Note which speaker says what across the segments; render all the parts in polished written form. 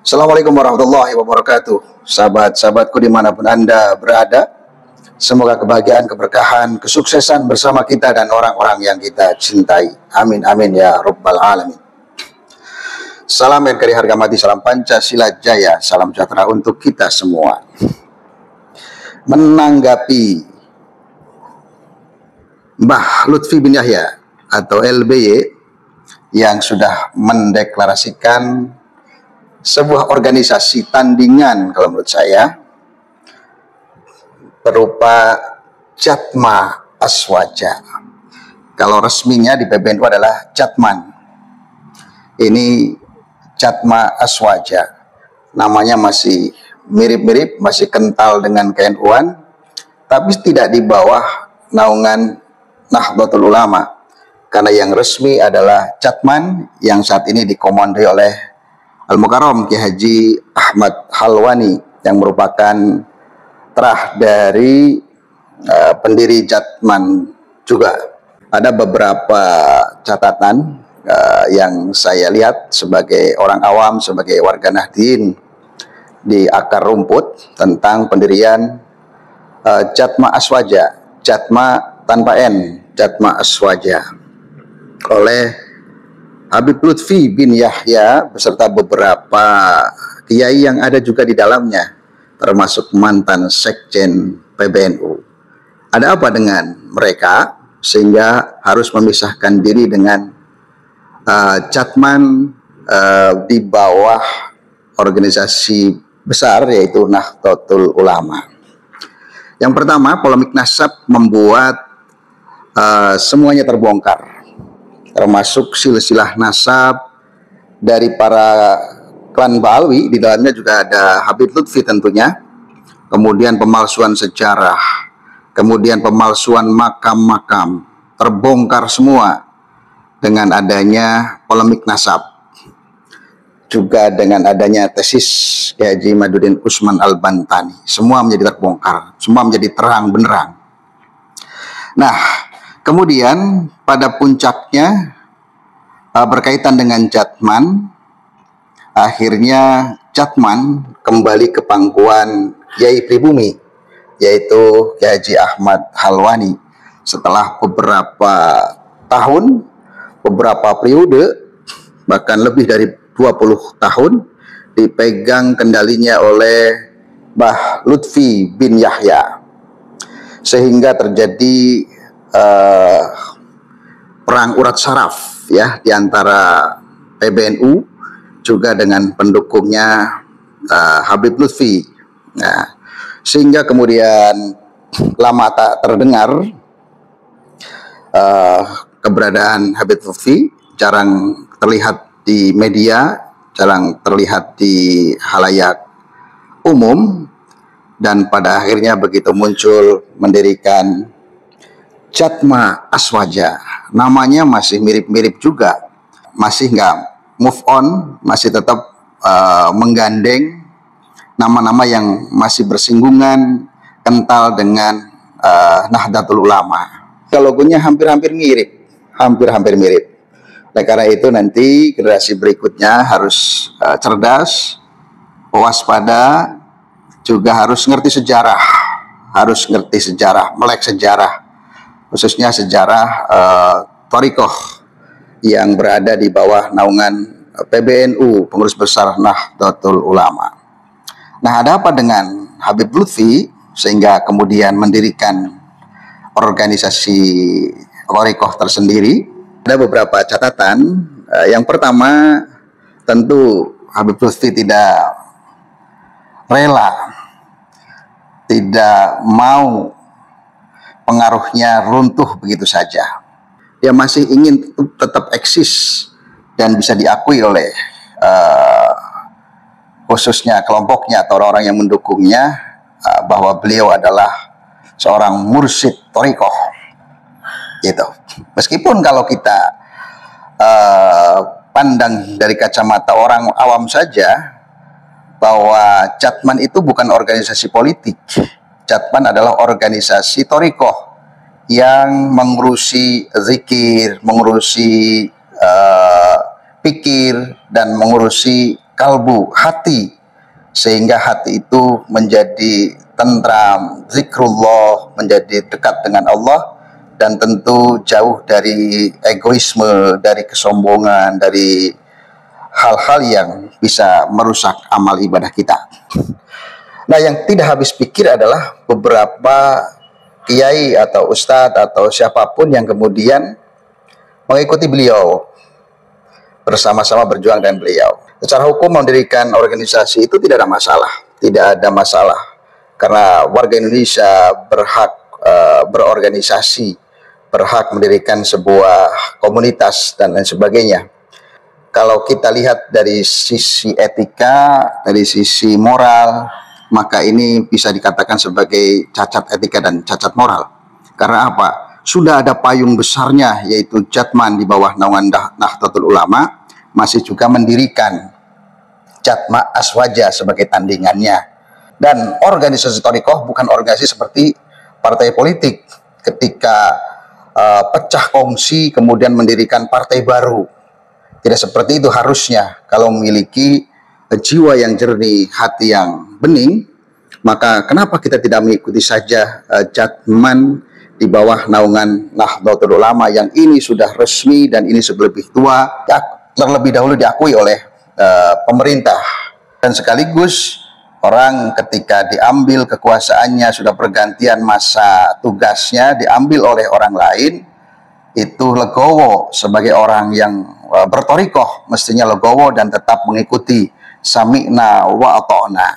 Speaker 1: Assalamualaikum warahmatullahi wabarakatuh. Sahabat-sahabatku dimanapun Anda berada, semoga kebahagiaan, keberkahan, kesuksesan bersama kita dan orang-orang yang kita cintai. Amin, amin ya Rabbal Alamin. Salam NKRI harga mati, salam Pancasila Jaya, salam sejahtera untuk kita semua. Menanggapi Mbah Lutfi bin Yahya atau LBY yang sudah mendeklarasikan sebuah organisasi tandingan, kalau menurut saya, berupa Jatma Aswaja. Kalau resminya di PBNU adalah Jatman. Ini Jatma Aswaja. Namanya masih mirip-mirip, masih kental dengan KNU-an, tapi tidak di bawah naungan Nahdlatul Ulama. Karena yang resmi adalah Jatman yang saat ini dikomandoi oleh Al-Mukarram Kiai Haji Ahmad Halwani yang merupakan terah dari pendiri Jatman juga. Ada beberapa catatan yang saya lihat sebagai orang awam, sebagai warga Nahdien di akar rumput tentang pendirian Jatma Aswaja, Jatma tanpa N, Jatma Aswaja oleh Habib Lutfi bin Yahya beserta beberapa kiai yang ada juga di dalamnya, termasuk mantan sekjen PBNU. Ada apa dengan mereka sehingga harus memisahkan diri dengan Jatman di bawah organisasi besar yaitu Nahdlatul Ulama. Yang pertama, polemik nasab membuat semuanya terbongkar, termasuk silsilah nasab dari para klan Ba'alwi. Di dalamnya juga ada Habib Lutfi tentunya, kemudian pemalsuan sejarah, kemudian pemalsuan makam-makam, terbongkar semua dengan adanya polemik nasab, juga dengan adanya tesis Kiai Haji Imaduddin Usman Al-Bantani. Semua menjadi terbongkar, semua menjadi terang benderang. Nah, kemudian pada puncaknya berkaitan dengan Jatman, akhirnya Jatman kembali ke pangkuan Kiai Pribumi, yaitu Kiai Haji Ahmad Halwani. Setelah beberapa tahun, beberapa periode, bahkan lebih dari 20 tahun, dipegang kendalinya oleh Mbah Lutfi bin Yahya. Sehingga terjadi perang urat saraf ya di antara PBNU juga dengan pendukungnya Habib Lutfi. Nah, sehingga kemudian lama tak terdengar keberadaan Habib Lutfi, jarang terlihat di media, jarang terlihat di halayak umum, dan pada akhirnya begitu muncul mendirikan Jatma Aswaja. Namanya masih mirip-mirip juga, masih nggak move on, masih tetap menggandeng nama-nama yang masih bersinggungan kental dengan Nahdlatul Ulama. Logonya hampir-hampir mirip, hampir-hampir mirip. Oleh karena itu nanti generasi berikutnya harus cerdas, waspada, juga harus ngerti sejarah, melek sejarah, khususnya sejarah Thariqah yang berada di bawah naungan PBNU, pengurus besar Nahdlatul Ulama. Nah, ada apa dengan Habib Lutfi sehingga kemudian mendirikan organisasi Thariqah tersendiri? Ada beberapa catatan. Yang pertama, tentu Habib Lutfi tidak rela, tidak mau pengaruhnya runtuh begitu saja. Dia masih ingin tetap eksis dan bisa diakui oleh khususnya kelompoknya atau orang-orang yang mendukungnya bahwa beliau adalah seorang mursyid thariqah gitu. Meskipun kalau kita pandang dari kacamata orang awam saja bahwa Jatman itu bukan organisasi politik. Jatman adalah organisasi thariqah yang mengurusi zikir, mengurusi pikir, dan mengurusi kalbu, hati, sehingga hati itu menjadi tentram, zikrullah, menjadi dekat dengan Allah, dan tentu jauh dari egoisme, dari kesombongan, dari hal-hal yang bisa merusak amal ibadah kita. Nah, yang tidak habis pikir adalah beberapa kiai atau ustadz atau siapapun yang kemudian mengikuti beliau, bersama-sama berjuang dengan beliau. Secara hukum mendirikan organisasi itu tidak ada masalah, tidak ada masalah, karena warga Indonesia berhak berorganisasi, berhak mendirikan sebuah komunitas dan lain sebagainya. Kalau kita lihat dari sisi etika, dari sisi moral, maka ini bisa dikatakan sebagai cacat etika dan cacat moral. Karena apa? Sudah ada payung besarnya, yaitu Jatman di bawah naungan Nahdlatul Ulama, masih juga mendirikan Jatma Aswaja sebagai tandingannya. Dan organisasi Thariqah bukan organisasi seperti partai politik, ketika pecah kongsi kemudian mendirikan partai baru. Tidak seperti itu harusnya. Kalau memiliki jiwa yang jernih, hati yang bening, maka kenapa kita tidak mengikuti saja Jatman di bawah naungan Nahdlatul Ulama yang ini sudah resmi dan ini lebih tua, terlebih dahulu diakui oleh pemerintah. Dan sekaligus orang ketika diambil kekuasaannya, sudah pergantian masa tugasnya, diambil oleh orang lain, itu legowo sebagai orang yang berthariqah, mestinya legowo dan tetap mengikuti sami'na wa ata'na.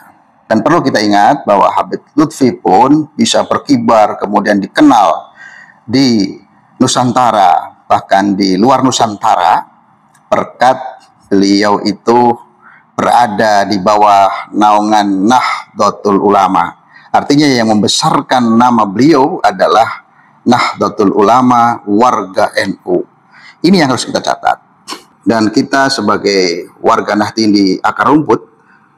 Speaker 1: Dan perlu kita ingat bahwa Habib Lutfi pun bisa berkibar kemudian dikenal di Nusantara, bahkan di luar Nusantara, berkat beliau itu berada di bawah naungan Nahdlatul Ulama. Artinya yang membesarkan nama beliau adalah Nahdlatul Ulama, warga NU. Ini yang harus kita catat. Dan kita sebagai warga Nahdien di akar rumput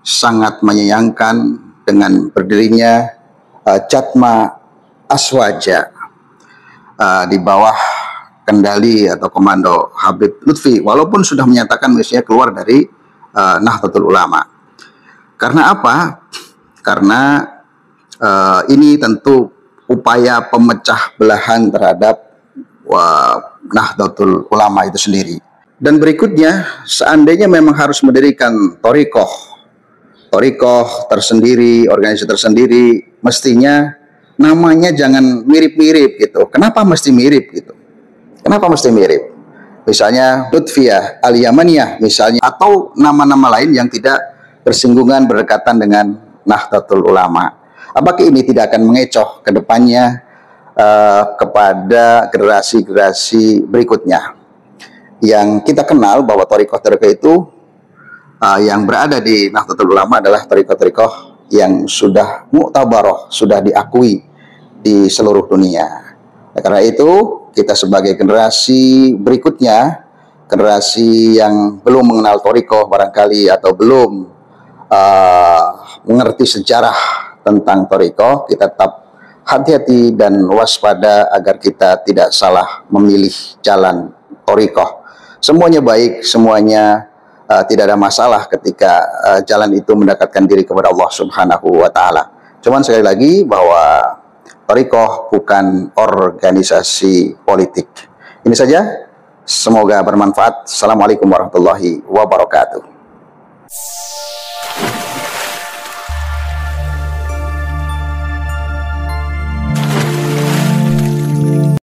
Speaker 1: sangat menyayangkan dengan berdirinya Jatma Aswaja di bawah kendali atau komando Habib Lutfi, walaupun sudah menyatakan mestinya keluar dari Nahdlatul Ulama. Karena apa? Karena ini tentu upaya pemecah belahan terhadap Nahdlatul Ulama itu sendiri. Dan berikutnya, seandainya memang harus mendirikan Thariqah tersendiri, organisasi tersendiri, mestinya namanya jangan mirip-mirip gitu. Kenapa mesti mirip gitu? Kenapa mesti mirip? Misalnya Lutfiyah, Al-Yamaniyah misalnya, atau nama-nama lain yang tidak bersinggungan, berdekatan dengan Nahdlatul Ulama. Apakah ini tidak akan mengecoh ke depannya kepada generasi-generasi berikutnya? Yang kita kenal bahwa thariqah-thariqah itu yang berada di Nahdlatul Ulama adalah thariqah-thariqah yang sudah mu'tabarah, sudah diakui di seluruh dunia. Nah, karena itu kita sebagai generasi berikutnya, generasi yang belum mengenal thariqah barangkali atau belum mengerti sejarah tentang thariqah, kita tetap hati-hati dan waspada agar kita tidak salah memilih jalan thariqah. Semuanya baik, semuanya tidak ada masalah ketika jalan itu mendekatkan diri kepada Allah Subhanahu wa Ta'ala. Cuman sekali lagi bahwa thariqah bukan organisasi politik. Ini saja, semoga bermanfaat. Assalamualaikum warahmatullahi wabarakatuh.